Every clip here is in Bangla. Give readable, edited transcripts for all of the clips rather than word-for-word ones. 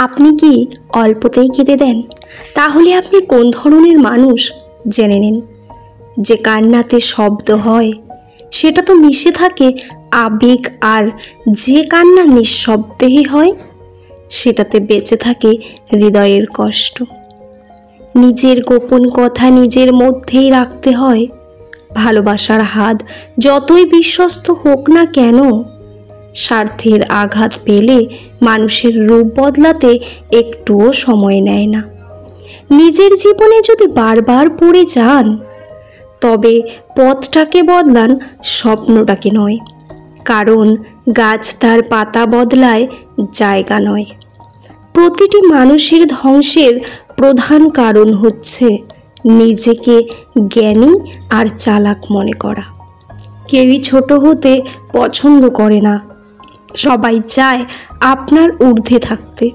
আপনি কি অল্পতেই কেঁদে দেন? তাহলে আপনি কোন ধরনের মানুষ জেনে নিন। যে কান্নাতে শব্দ হয় সেটা তো মিশে থাকে আবেগ, আর যে কান্না নিঃশব্দেই হয় সেটাতে বেঁচে থাকে হৃদয়ের কষ্ট। নিজের গোপন কথা নিজের মধ্যেই রাখতে হয়। ভালোবাসার হাত যতই বিশ্বস্ত হোক না কেন, স্বার্থের আঘাত পেলে মানুষের রূপ বদলাতে একটুও সময় নেয় না। নিজের জীবনে যদি বারবার পড়ে যান, তবে পথটাকে বদলান, স্বপ্নটাকে নয়। কারণ গাছ তার পাতা বদলায়, জায়গা নয়। প্রতিটি মানুষের ধ্বংসের প্রধান কারণ হচ্ছে নিজেকে জ্ঞানী আর চালাক মনে করা। কেউই ছোট হতে পছন্দ করে না, সবাই চায় আপনার ঊর্ধ্বে থাকতে।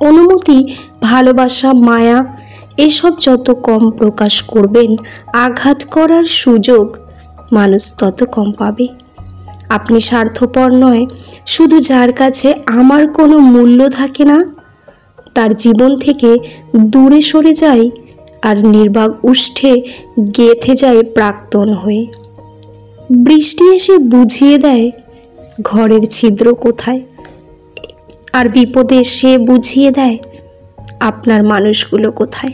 অনুমতি, ভালোবাসা, মায়া এসব যত কম প্রকাশ করবেন, আঘাত করার সুযোগ মানুষ তত কম পাবে। আপনি স্বার্থপর নয় শুধু যার কাছে আমার কোনো মূল্য থাকে না, তার জীবন থেকে দূরে সরে যায় আর নির্বাক উষ্ঠে গেঁথে যায় প্রাক্তন হয়ে। বৃষ্টি এসে বুঝিয়ে দেয় ঘরের ছিদ্র কোথায়, আর বিপদে সে বুঝিয়ে দেয় আপনার মানুষগুলো কোথায়।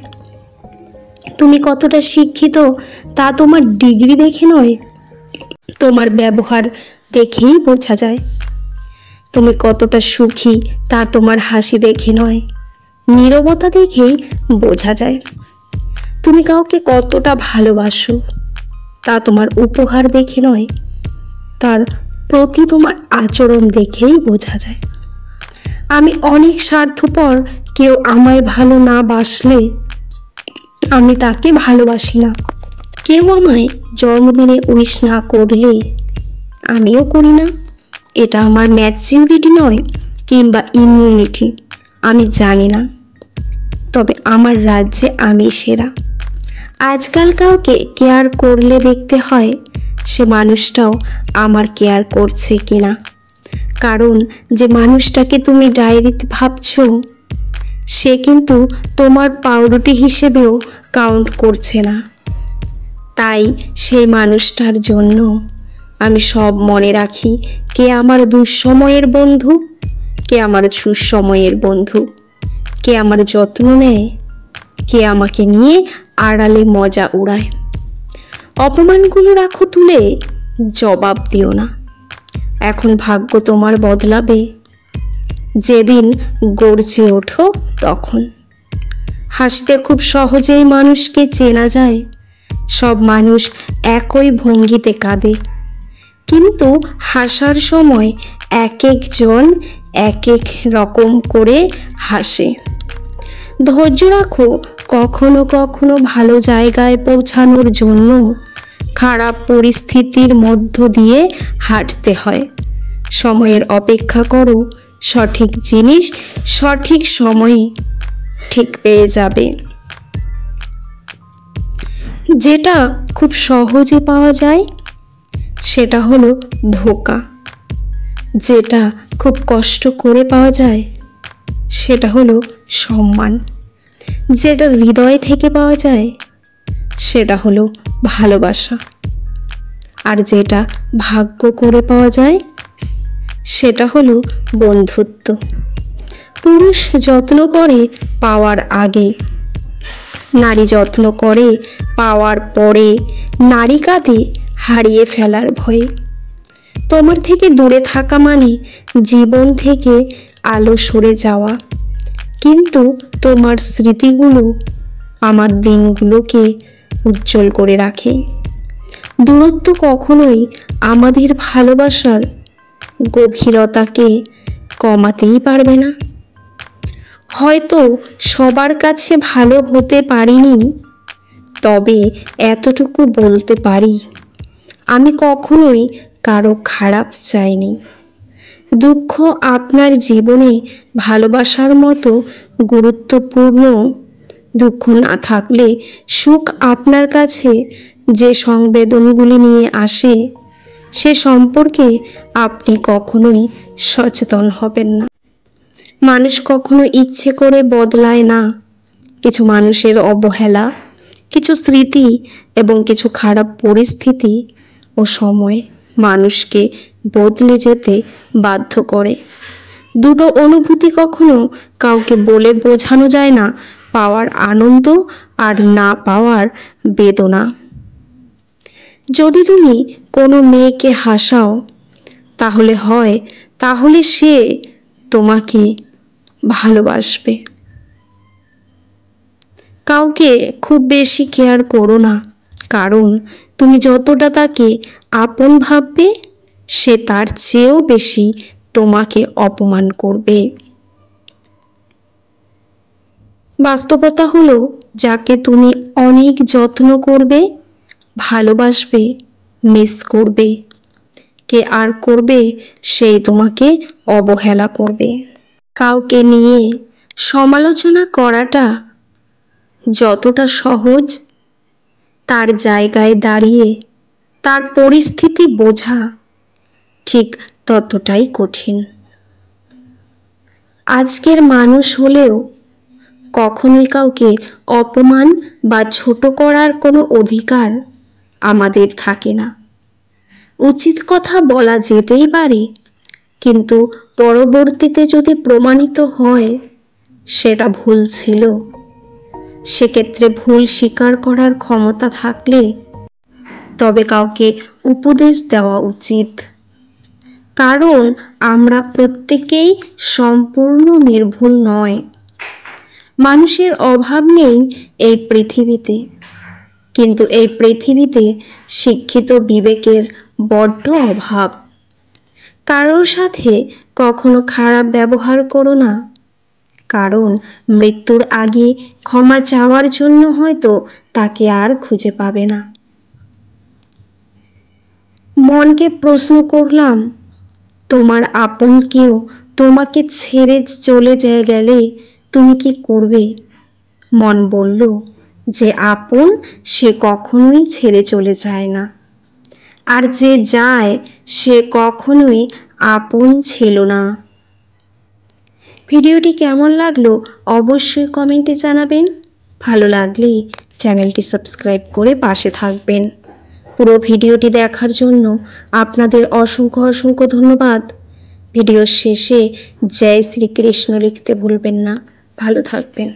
তুমি কতটা শিক্ষিত তা তোমার ডিগ্রি দেখে নয়, তোমার ব্যবহার দেখেই বোঝা যায়। তুমি কতটা সুখী তা তোমার হাসি দেখে নয়, নীরবতা দেখেই বোঝা যায়। তুমি কাউকে কতটা ভালোবাসো তা তোমার উপহার দেখে নয়, তার প্রতি তোমার আচরণ দেখেই বোঝা যায়। আমি অনেক স্বার্থপর, কেউ আমায় ভালো না বাসলে আমি তাকে ভালোবাসি না। কেউ আমায় জন্মদিনে উইশ না করলে আমিও করি না। এটা আমার ম্যাচিউরিটি নয় কিংবা ইমিউনিটি, আমি জানি না। তবে আমার রাজ্যে আমি সেরা। আজকাল কাউকে কেয়ার করলে দেখতে হয় সে মানুষটাও আমার কেয়ার করছে কিনা। কারণ যে মানুষটাকে তুমি ডায়েরিতে ভাবছো, সে কিন্তু তোমার পাউরুটি হিসেবেও কাউন্ট করছে না। তাই সেই মানুষটার জন্য আমি সব মনে রাখি, কে আমার দুঃসময়ের বন্ধু, কে আমার সুসময়ের বন্ধু, কে আমার যত্ন নেয়, কে আমাকে নিয়ে আড়ালে মজা উড়ায়। অপমানগুলো রাখো তুলে, জবাব দিও না। এখন ভাগ্য তোমার বদলাবে, যেদিন গর্জে ওঠো তখন। হাসতে খুব সহজেই মানুষকে চেনা যায়, সব মানুষ একই ভঙ্গিতে কাঁদে, কিন্তু হাসার সময় এক একজন এক এক রকম করে হাসে। ধৈর্য রাখো, কখনো কখনো ভালো জায়গায় পৌঁছানোর জন্য খারাপ পরিস্থিতির মধ্য দিয়ে হাঁটতে হয়। সময়ের অপেক্ষা করো, সঠিক জিনিস সঠিক সময়ে ঠিক পেয়ে যাবে। যেটা খুব সহজে পাওয়া যায় সেটা হলো ধোঁকা, যেটা খুব কষ্ট করে পাওয়া যায় সেটা হলো সম্মান, যেটা হৃদয় থেকে পাওয়া যায় সেটা হলো ভালোবাসা, আর যেটা ভাগ্য করে পাওয়া যায় সেটা হলো বন্ধুত্ব। পুরুষ যত্ন করে পাওয়ার আগে, নারী যত্ন করে পাওয়ার পরে। নারী কাঁদে হারিয়ে ফেলার ভয়ে। তোমার থেকে দূরে থাকা মানে জীবন থেকে আলো সরে যাওয়া, কিন্তু তোমার স্মৃতিগুলো আমার দিনগুলোকে উজ্জ্বল করে রাখে। দূরত্ব কখনোই আমাদের ভালোবাসার গভীরতাকে কমাতেই পারবে না। হয়তো সবার কাছে ভালো হতে পারিনি, তবে এতটুকু বলতে পারি আমি কখনোই কারো খারাপ চাইনি। দুঃখ আপনার জীবনে ভালোবাসার মতো গুরুত্বপূর্ণ। দুঃখ না থাকলে সুখ আপনার কাছে যে সংবেদনগুলি নিয়ে আসে, সে সম্পর্কে আপনি কখনোই সচেতন হবেন না। মানুষ কখনো ইচ্ছে করে বদলায় না। কিছু মানুষের অবহেলা, কিছু স্মৃতি এবং কিছু খারাপ পরিস্থিতি ও সময় মানুষকে বদলে যেতে বাধ্য করে। দুটো অনুভূতি কখনো কাউকে বলে বোঝানো যায় না, পাওয়ার আনন্দ আর না পাওয়ার বেদনা। যদি তুমি কোনো মেয়েকে হাসাও তাহলে সে তোমাকে ভালোবাসবে। কাউকে খুব বেশি কেয়ার করো না, কারণ তুমি যতটা তাকে আপন ভাববে সে তার চেয়েও বেশি তোমাকে অপমান করবে। বাস্তবতা হলো, যাকে তুমি অনেক যত্ন করবে, ভালোবাসবে, মিস করবে, আর করবে, সেই তোমাকে অবহেলা করবে। কাউকে নিয়ে সমালোচনা করাটা যতটা সহজ, তার জায়গায় দাঁড়িয়ে তার পরিস্থিতি বোঝা ঠিক ততটাই কঠিন। আজকের মানুষ হলেও কখনোই কাউকে অপমান বা ছোট করার কোনো অধিকার আমাদের থাকে না। উচিত কথা বলা যেতেই পারে, কিন্তু পরবর্তীতে যদি প্রমাণিত হয় সেটা ভুল ছিল, সেক্ষেত্রে ভুল স্বীকার করার ক্ষমতা থাকলে তবে কাউকে উপদেশ দেওয়া উচিত। কারণ আমরা প্রত্যেকেই সম্পূর্ণ নির্ভুল নয়। মানুষের অভাব নেই এই পৃথিবীতে, কিন্তু এই পৃথিবীতে শিক্ষিত বিবেকের বড্ড অভাব। কারোর সাথে কখনো খারাপ ব্যবহার করো না, কারণ মৃত্যুর আগে ক্ষমা চাওয়ার জন্য হয়তো তাকে আর খুঁজে পাবে না। মনকে প্রশ্ন করলাম, তোমার আপন কেউ তোমাকে ছেড়ে চলে গেলে তুমি কি করবে? মন বলল যে আপন সে কখনোই ছেড়ে চলে যায় না, আর যে যায় সে কখনোই আপন ছিল না। ভিডিওটি কেমন লাগলো অবশ্যই কমেন্টে জানাবেন। ভালো লাগলে চ্যানেলটি সাবস্ক্রাইব করে পাশে থাকবেন। পুরো ভিডিওটি দেখার জন্য আপনাদের অসংখ্য ধন্যবাদ। ভিডিওর শেষে জয় শ্রীকৃষ্ণ লিখতে ভুলবেন না। ভালো থাকবেন।